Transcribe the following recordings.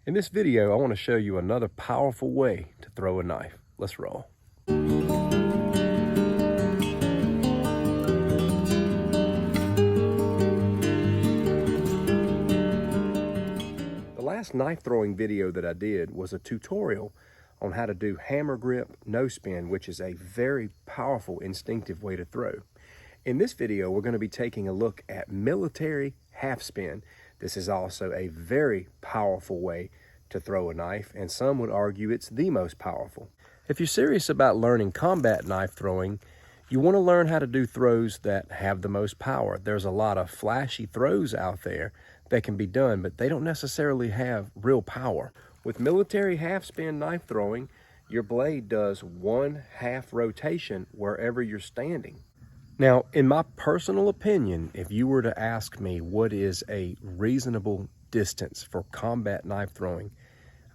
In this video, I want to show you another powerful way to throw a knife. Let's roll. The last knife throwing video that I did was a tutorial on how to do hammer grip no spin, which is a very powerful instinctive way to throw. In this video, we're going to be taking a look at military half spin. This is also a very powerful way to throw a knife, and some would argue it's the most powerful. If you're serious about learning combat knife throwing, you want to learn how to do throws that have the most power. There's a lot of flashy throws out there that can be done, but they don't necessarily have real power. With military half spin knife throwing, your blade does 1/2 rotation wherever you're standing. Now, in my personal opinion, if you were to ask me what is a reasonable distance for combat knife throwing,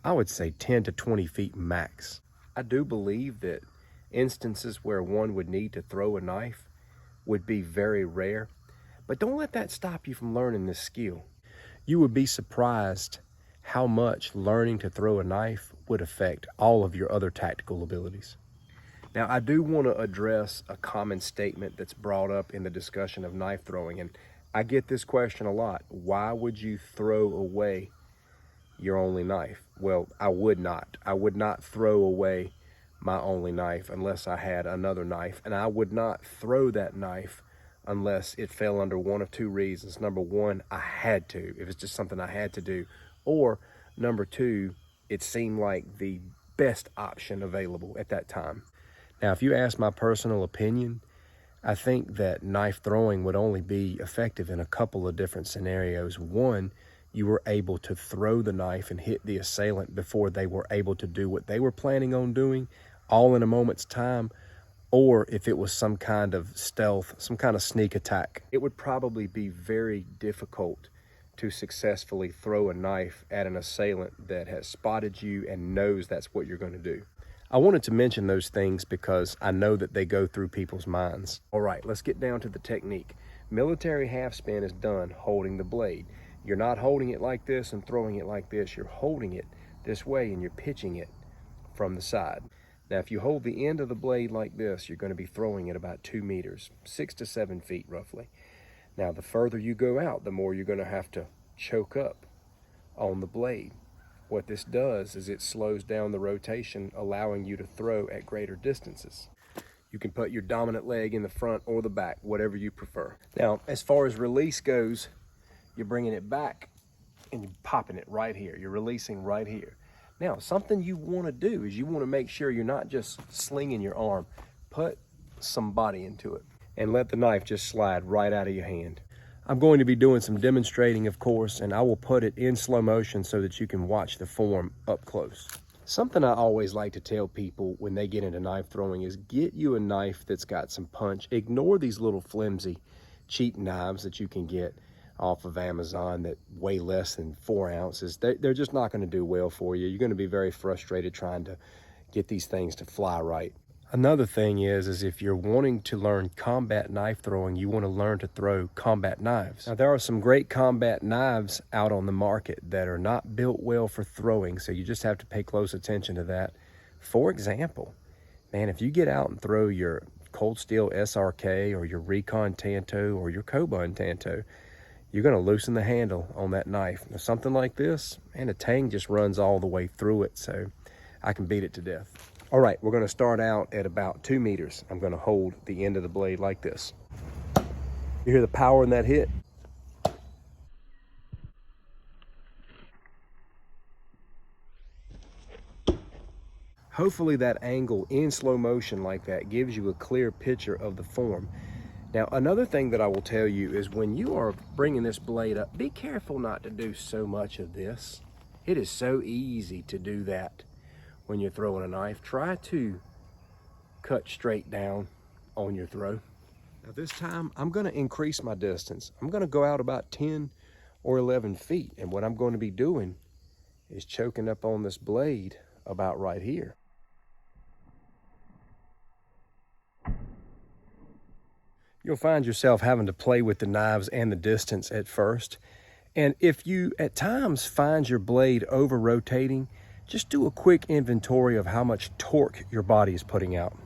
I would say 10 to 20 feet max. I do believe that instances where one would need to throw a knife would be very rare, but don't let that stop you from learning this skill. You would be surprised how much learning to throw a knife would affect all of your other tactical abilities. Now, I do want to address a common statement that's brought up in the discussion of knife throwing, and I get this question a lot. Why would you throw away your only knife? Well, I would not. I would not throw away my only knife unless I had another knife, and I would not throw that knife unless it fell under one of two reasons. Number one, I had to, if it's just something I had to do, or number two, it seemed like the best option available at that time. Now, if you ask my personal opinion, I think that knife throwing would only be effective in a couple of different scenarios. One, you were able to throw the knife and hit the assailant before they were able to do what they were planning on doing, all in a moment's time, or if it was some kind of stealth, some kind of sneak attack. It would probably be very difficult to successfully throw a knife at an assailant that has spotted you and knows that's what you're going to do. I wanted to mention those things because I know that they go through people's minds. All right, let's get down to the technique. Military half spin is done holding the blade. You're not holding it like this and throwing it like this. You're holding it this way and you're pitching it from the side. Now, if you hold the end of the blade like this, you're going to be throwing it about 2 meters, 6 to 7 feet roughly. Now, the further you go out, the more you're going to have to choke up on the blade. What this does is it slows down the rotation, allowing you to throw at greater distances. You can put your dominant leg in the front or the back, whatever you prefer. Now, as far as release goes, you're bringing it back and you're popping it right here. You're releasing right here. Now, something you want to do is you want to make sure you're not just slinging your arm. Put some body into it and let the knife just slide right out of your hand. I'm going to be doing some demonstrating, of course, and I will put it in slow motion so that you can watch the form up close. Something I always like to tell people when they get into knife throwing is get you a knife that's got some punch. Ignore these little flimsy, cheap knives that you can get off of Amazon that weigh less than 4 ounces. They're just not going to do well for you. You're going to be very frustrated trying to get these things to fly right. Another thing is if you're wanting to learn combat knife throwing, you want to learn to throw combat knives. Now, there are some great combat knives out on the market that are not built well for throwing, so you just have to pay close attention to that. For example, man, if you get out and throw your Cold Steel SRK or your Recon Tanto or your Kobun Tanto, you're going to loosen the handle on that knife. Now, something like this, man, a tang just runs all the way through it, so I can beat it to death. All right, we're going to start out at about 2 meters. I'm going to hold the end of the blade like this. You hear the power in that hit? Hopefully that angle in slow motion like that gives you a clear picture of the form. Now, another thing that I will tell you is when you are bringing this blade up, be careful not to do so much of this. It is so easy to do that when you're throwing a knife. Try to cut straight down on your throw. Now this time, I'm going to increase my distance. I'm going to go out about 10 or 11 feet. And what I'm going to be doing is choking up on this blade about right here. You'll find yourself having to play with the knives and the distance at first. And if you at times find your blade over rotating, just do a quick inventory of how much torque your body is putting out.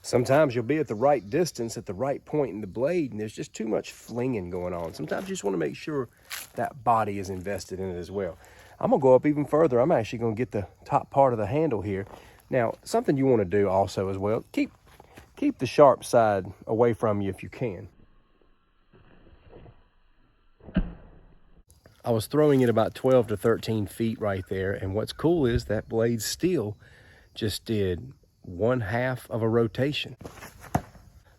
Sometimes you'll be at the right distance at the right point in the blade and there's just too much flinging going on. Sometimes you just want to make sure that body is invested in it as well. I'm gonna go up even further. I'm actually gonna get the top part of the handle here. Now, something you want to do also as well, keep the sharp side away from you if you can. I was throwing it about 12 to 13 feet right there, and what's cool is that blade steel just did 1/2 of a rotation.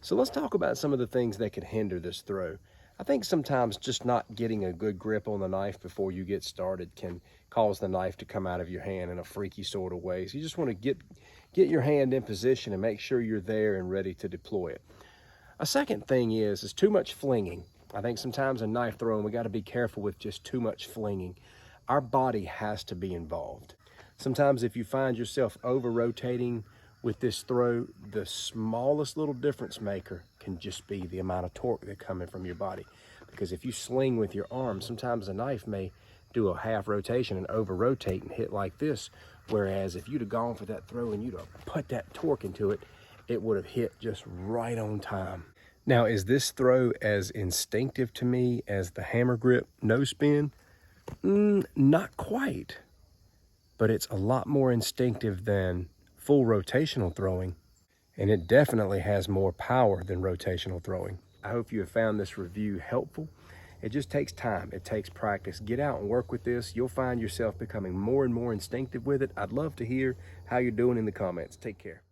So let's talk about some of the things that could hinder this throw. I think sometimes just not getting a good grip on the knife before you get started can cause the knife to come out of your hand in a freaky sort of way. So you just want to get your hand in position and make sure you're there and ready to deploy it. A second thing is too much flinging. I think sometimes in knife throwing, we got to be careful with just too much flinging. Our body has to be involved. Sometimes if you find yourself over rotating with this throw, the smallest little difference maker can just be the amount of torque that's coming from your body. Because if you sling with your arm, sometimes the knife may do a half rotation and over rotate and hit like this. Whereas if you'd have gone for that throw and you'd have put that torque into it, it would have hit just right on time. Now, is this throw as instinctive to me as the hammer grip no spin? Not quite, but it's a lot more instinctive than full rotational throwing, and it definitely has more power than rotational throwing. I hope you have found this review helpful. It just takes time, it takes practice. Get out and work with this. You'll find yourself becoming more and more instinctive with it. I'd love to hear how you're doing in the comments. Take care.